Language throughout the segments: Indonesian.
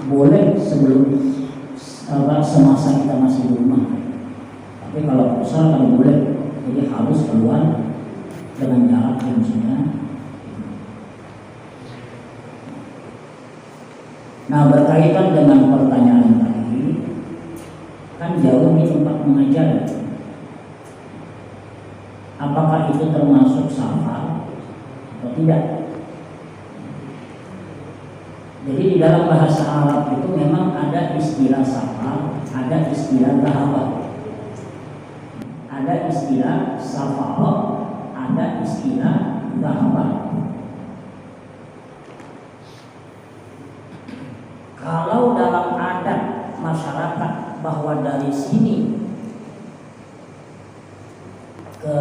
Boleh sebelum semasa kita masih di rumah, tapi kalau besar kan boleh, jadi harus keluar dengan jarak yang sudah. Nah, berkaitan dengan pertanyaan tadi, kan jauh di tempat mengajar, apakah itu termasuk safar atau tidak? Jadi di dalam bahasa Arab itu memang ada istilah safar, ada istilah dhahabah. Ada istilah safar, ada istilah dhahabah. Kalau dalam adat masyarakat bahwa dari sini ke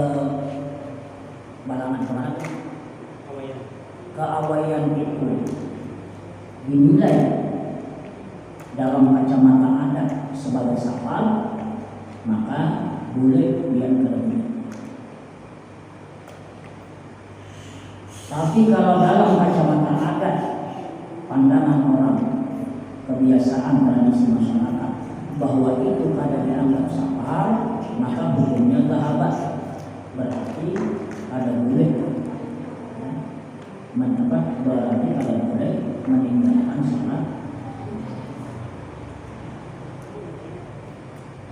Balangan kemana? Ke Awayan itu dinilai dalam kacamata adat sebagai safar, maka boleh dia kelebihan. Tapi kalau dalam kacamata adat, pandangan orang, kebiasaan tradisi masyarakat bahwa itu kada dianggap safar, maka hukumnya dhahabah. Berarti ada boleh mendapat, berarti ada boleh meninggalkan salat.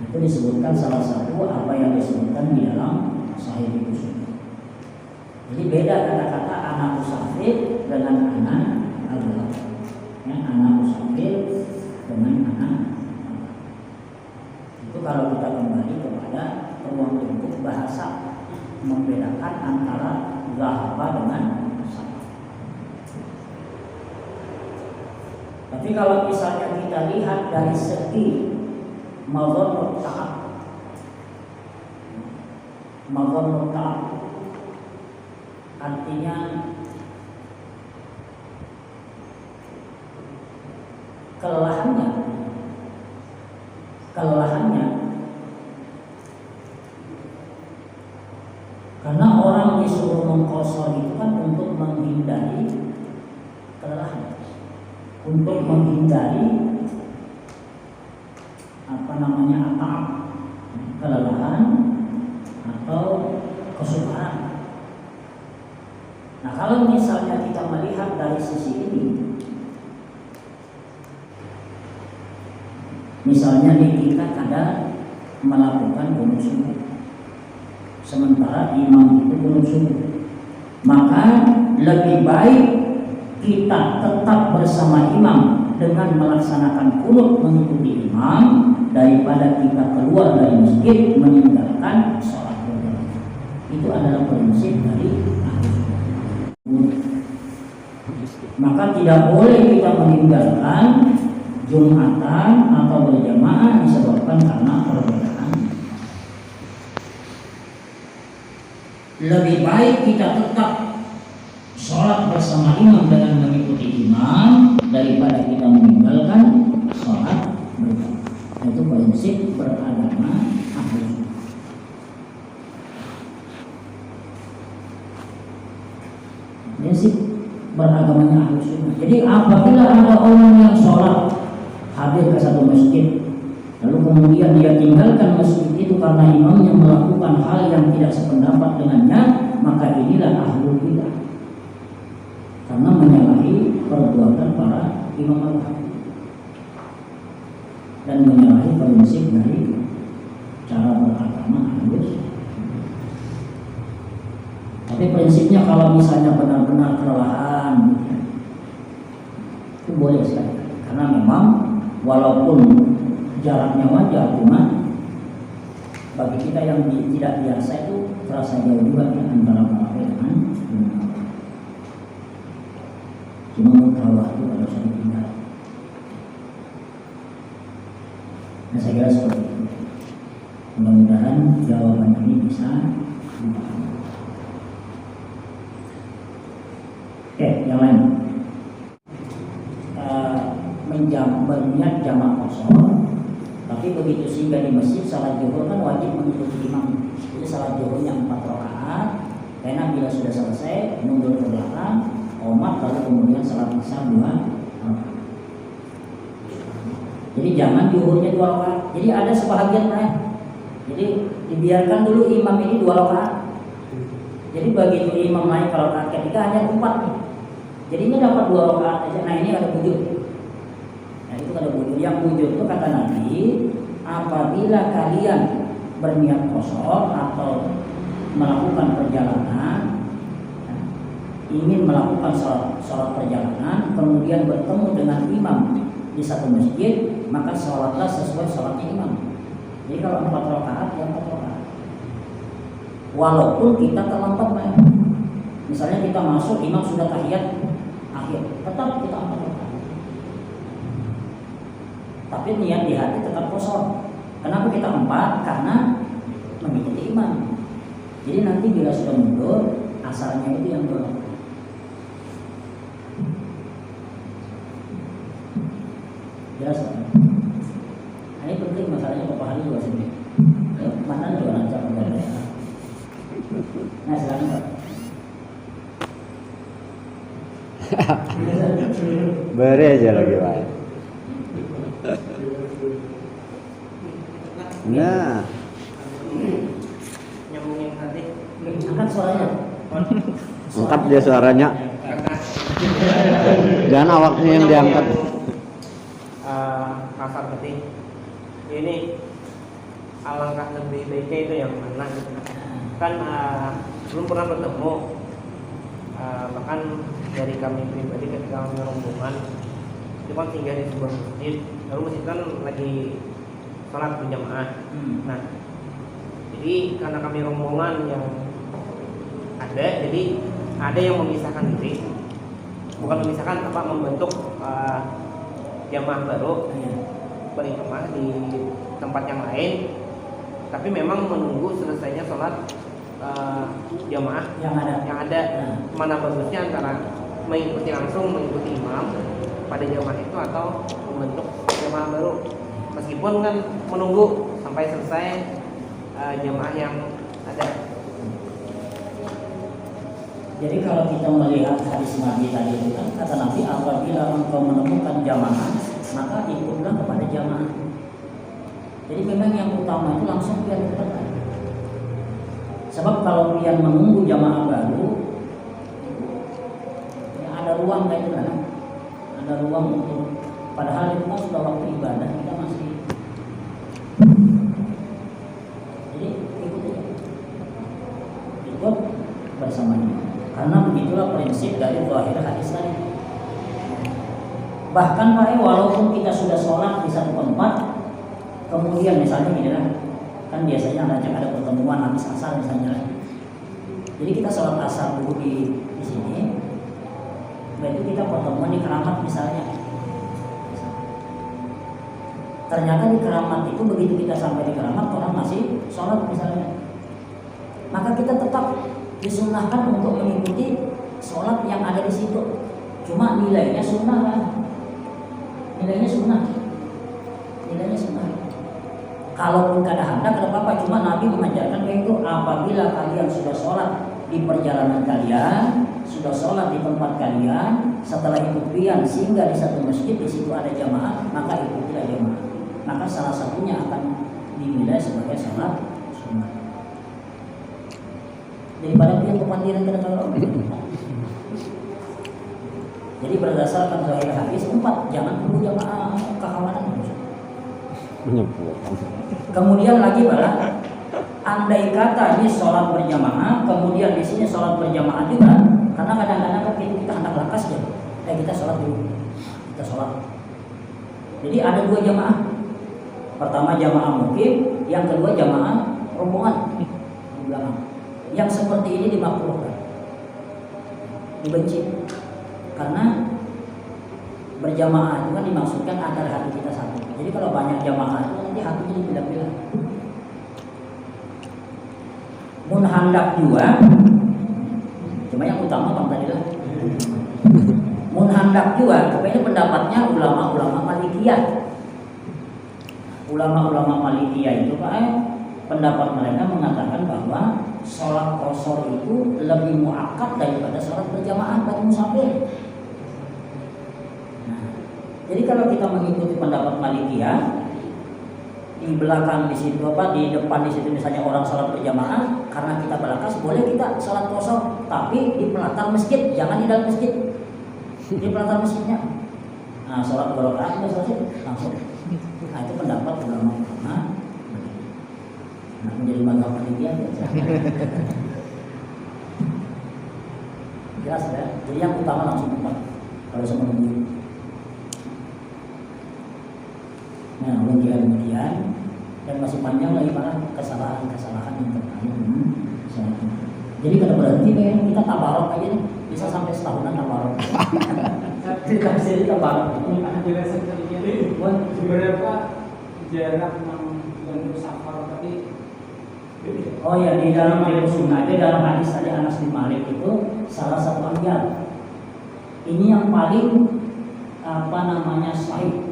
Itu disebutkan salah satu apa yang disebutkan di dalam Sahih Muslim. Jadi beda kata-kata anak musafir dengan anak agama. Ya, anak musafir dengan anak. Itu kalau kita kembali kepada ruang lingkup bahasa, membedakan antara dhahabah dengan safar. Tapi kalau misalnya kita lihat dari segi madhannut ta'ab, artinya kelelahannya, karena orang disuruh mengqashar itu kan untuk menghindari kelelahan, untuk menghindari ta'ab, kelelahan atau kesukaran. Nah, kalau misalnya kita melihat dari sisi ini, misalnya kita kadang melakukan qunut subuh, sementara imam itu qunut subuh, maka lebih baik kita tetap bersama imam dengan melaksanakan qunut mengikuti imam daripada kita keluar dari masjid meninggalkan sholat berjamaah. Itu adalah prinsip dari ahli sunnah. Maka tidak boleh kita meninggalkan Jumatan atau berjamaah disebabkan karena perbedaan. Lebih baik kita tetap sholat bersama imam dengan mengikuti imam daripada kita meninggalkan sholat berjamaah. Itu prinsip beragama ahli sunnah. Prinsip beragamanya ahli sunnah. Jadi apabila ada orang yang sholat hadir ke satu masjid, lalu kemudian dia tinggalkan masjid itu karena imamnya melakukan hal yang tidak sependapat dengannya, maka inilah ahlul bidah, karena menyalahi perbuatan para imam al-hadis dan menyalahi prinsip dari cara beragama ahli sunnah. Tapi prinsipnya kalau misalnya benar-benar kelelahan, itu boleh sekali, karena memang walaupun jaraknya wajar, cuma bagi kita yang tidak biasa itu terasa jauh juga ya, antara Marawi dengan cuma mutawah itu kalau saya tinggal. Nah, saya kira seperti itu. Mudah-mudahan jawaban ini bisa dipahami. Oke, yang lain. Berniat jamak qashar, tapi begitu sehingga di masjid salat zuhur kan wajib mengikuti imam. Jadi salat zuhurnya 4 rakaat, karena bila sudah selesai mundur ke belakang, qomat, lalu kemudian salat isya 2 rakaat. Jadi jangan zuhurnya 2 rakaat. Jadi ada sebahagian jadi dibiarkan dulu imam ini 2 rakaat. Jadi begitu imam naik ke rakaat ketiga hanya 4 nih. Jadinya dapat 2 rakaat aja. Nah ini ada wujud. Nah itu ada wujud. Yang wujud itu kata Nabi, apabila kalian berniat qashar atau melakukan perjalanan, ingin melakukan sholat perjalanan, kemudian bertemu dengan imam di satu masjid, maka sholatlah sesuai sholatnya imam. Jadi kalau 4 rakaat ya 4 rakaat. Walaupun kita terlambat, misalnya kita masuk imam sudah tahiyat akhir, tetap kita 4 rakaat. Tapi niat di hati tetap qashar. Kenapa kita 4? Karena mengikuti imam. Jadi nanti bila sudah mundur, asalnya itu yang 2 rakaat. Jelas kan? Nah, ini penting masalahnya Bapak Hari juga sendiri. Ya, mana juga lancar berbeda. Nah silakan Pak. Beri aja lagi Pak. Nah, nyambungin tadi. Angkat suaranya. angkat dia suaranya. Jangan awaknya yang diangkat. Kasar berarti ini alangkah lebih baiknya itu yang mana gitu kan. Belum pernah bertemu, bahkan dari kami pribadi ketika kami rombongan itu kan tinggal di sebuah masjid, lalu masjid kan lagi sholat berjamaah. Nah jadi karena kami rombongan yang ada, jadi ada yang memisahkan diri, bukan memisahkan apa, membentuk jamaah baru berijamaah di tempat yang lain, tapi memang menunggu selesainya sholat jamaah yang ada. Mana bagusnya antara mengikuti langsung mengikuti imam pada jamaah itu atau membentuk jamaah baru, meskipun kan menunggu sampai selesai jamaah yang ada. Jadi kalau kita melihat hadis Nabi tadi itu kan kata Nabi, apabila engkau menemukan jamaah maka ikutlah kepada jamaah. Jadi memang yang utama itu langsung pian kepada. Sebab kalau pian menunggu jamaah baru, ya ada ruang kayak itu kan, ada ruang untuk, padahal itu kan sudah waktu ibadah kita masih. Jadi ikut aja, ikut bersamanya. Karena begitulah prinsip dari zahir hadis tadi. Bahkan Pak, walaupun kita sudah sholat di satu tempat, kemudian misalnya gini lah, kan biasanya ada pertemuan habis asar misalnya. Jadi kita sholat asar dulu di sini, berarti kita pertemuan di Keramat misalnya. Ternyata di Keramat itu begitu kita sampai di Keramat orang masih sholat misalnya, maka kita tetap disunahkan untuk mengikuti sholat yang ada di situ. Cuma nilainya sunnah kan? Nilainya sunnah. Kalaupun kada hendak ada apa-apa, cuma Nabi mengajarkan kayak itu. Apabila kalian sudah sholat di perjalanan kalian, sudah sholat di tempat kalian, setelah itu pian sehingga di satu masjid di situ ada jamaah, maka ikutilah jamaah. Maka salah satunya akan dinilai sebagai sholat sunnah. Daripada pian kepandiran kada kalau. Jadi berdasarkan zahir hadis 4, jangan tunggu jamaah kekawanan. Kemudian lagi malah, andai kata ini sholat berjamaah, kemudian di sini sholat berjamaah juga, karena kadang-kadang kan kita hendak lakas ya, kita sholat dulu, kita sholat. Jadi ada 2 jamaah, pertama jamaah mukim, yang kedua jamaah rombongan di belakang. Yang seperti ini dimakruhkan, dibenci, karena berjamaah itu kan dimaksudkan agar hati kita satu. Jadi kalau banyak jamaah itu nanti hatinya dipilah-pilah. Mun hendak juga, cuma yang utama bang tadi lah. Mun hendak juga, ini pendapatnya ulama-ulama Malikiyah. Ulama-ulama Malikiyah itu Pak, pendapat mereka mengatakan bahwa sholat qashar itu lebih muakkad daripada sholat berjamaah bagi musafir. Jadi kalau kita mengikuti pendapat Malikiyah, di belakang di situ di depan di situ misalnya orang sholat berjamaah, karena kita berakas boleh kita sholat kosong, tapi di pelataran masjid, jangan di dalam masjid, di pelataran masjidnya. Nah, sholat berakaat udah selesai langsung. Nah, itu pendapat ulama. Nah, menjadi mazhab Malikiyah. Jelas ya. Jadi yang utama langsung tempat kalau sama nunggu. Nah, demikian dan masih panjang lagi para kesalahan-kesalahan yang terkait dengan sholat. Jadi kalau berhenti nih, kita tabarok aja nih, bisa sampai setahunan tabarok. Kita bisa tabarok. Ada jelasan tadi berapa jarak yang safar tadi? Oh ya, di dalam hadis sunnah, di dalam hadis tadi Anas bin Malik itu salah satu amyal. Ini yang paling sahih.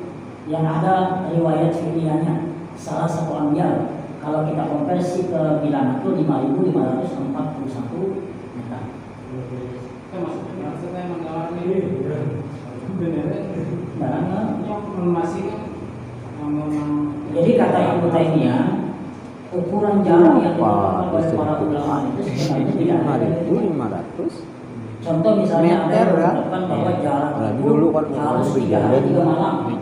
Yang ada riwayat fi'liyahnya salah satu amyal. Kalau kita konversi ke bilangan itu 5.541 meter. Maksudnya menggambarkan ini benar yang memastikan jadi kata Ibnu Taimiyah, ukuran jarak yang ditetapkan oleh para ulama itu sebenarnya tidak ada. 5.500 Contoh misalnya ada meter, yang ya. menetapkan bahwa jarak Apalagi itu dulu kan harus 3 hari 3 malam.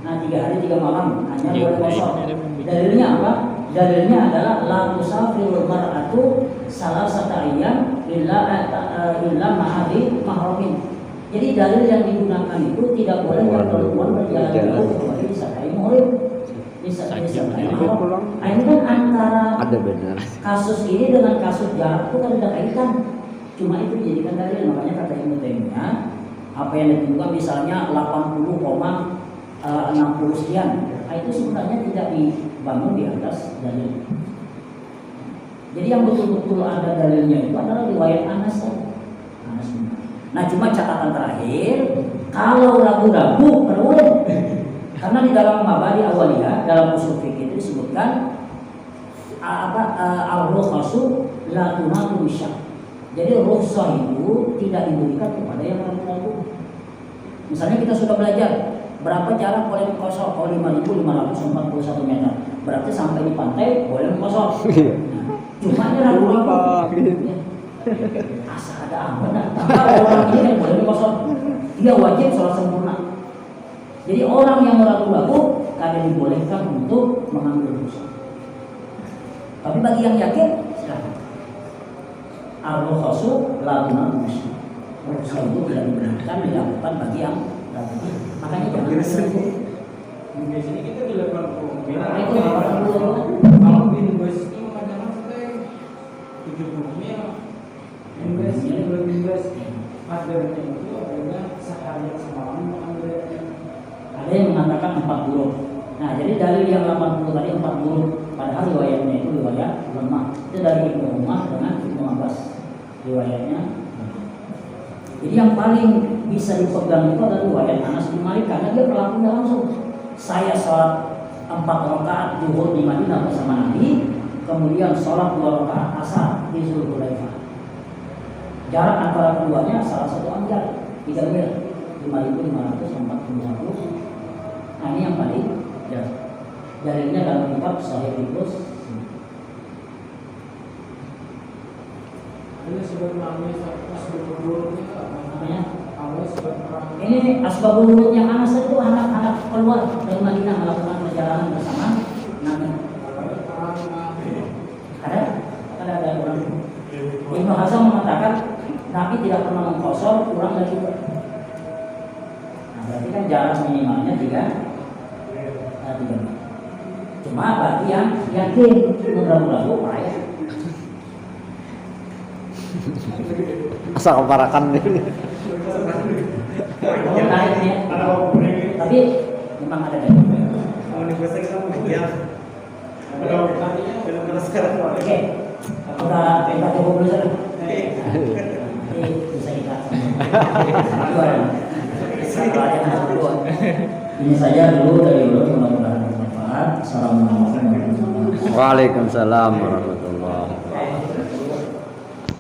Nah, 3 hari 3 malam hanya boleh kosong. Dalilnya apa? Dalilnya adalah la tusafirul mar'atu salasata ayyam illa ma'adi mahramin. Jadi dalil yang digunakan itu tidak boleh perempuan berjalan jauh kecuali disertai muhrim. Disertai mahram. Nah, ini kan antara ada benar. kasus ini dengan kasus jarak itu kan ada kaitan. Cuma itu dijadikan dalil, makanya kata Ibnu Taimiyah apa yang ditentukan misalnya 80,60 sekian, nah, itu sebenarnya tidak dibangun di atas dalil. Jadi yang betul-betul ada dalilnya itu adalah riwayat Anas. Nah, cuma catatan terakhir, kalau ragu-ragu berulang, karena di dalam mabadi awaliyah dalam usul fikih itu disebutkan ar-rukhasu la tunatu bisyak. Jadi rukhsah itu tidak diberikan kepada yang ragu-ragu. Misalnya kita sudah belajar berapa jarak boleh mengkosor, 5.541 meter. Berarti sampai di pantai boleh mengkosor. Nah, cuma dia ragu-ragu. Asal ada apa? Orang ini boleh mengkosor. Dia wajib sholat sempurna. Jadi orang yang ragu-ragu kadang dibolehkan untuk mengambil rukhsah. Tapi bagi yang yakin silakan. Ar-rukhasu la tunatu bisyak. Rukhsah itu tidak dibenarkan dilakukan bagi yang ragu. Makanya jangan biasanya kita dilakukan itu kalau binbus itu macam sampai 70 mil. Binbus ini belum binbus. Padarnya itu adalah sehari semalam mengambil. Ada yang mengatakan 40. Nah, jadi dalil yang 80 tadi 40. Padahal riwayatnya itu riwayat lemah. Itu dari Ibnu Umar dengan Ibnu Abbas riwayatnya. Jadi yang paling bisa dipegang itu adalah riwayat Anas bin Malik karena dia pelakunya langsung. Saya sholat 4 rakaat zuhur di Madinah bersama Nabi, kemudian sholat 2 rakaat asar di Zulhulaifah. Jarak antara keduanya salah satu amjad 3 mil, 5.541. Nah, ini yang paling jelas. Dalilnya dalam kitab Sahih Muslim. Ini sebenarnya asbabul wurud Namanya? apa? Ini asbabul wurud yang Anas itu anak-anak keluar dari Madinah melakukan perjalanan bersama Nabi. Ada orang. Ibnu Hazm mengatakan Nabi tidak pernah mengkosor kurang dari itu. Nah, berarti kan jarak minimalnya 3 mil. Cuma bagi yang yakin ragu-ragu payah. Asal keparakan nih. Tapi memang ada dari. Oke, kita coba dulu saja. Bisa kita. Ini saja dulu dari mudah-mudahan bermanfaat. Assalamualaikum warahmatullahi wabarakatuh. Waalaikumsalam warahmatullahi wabarakatuh.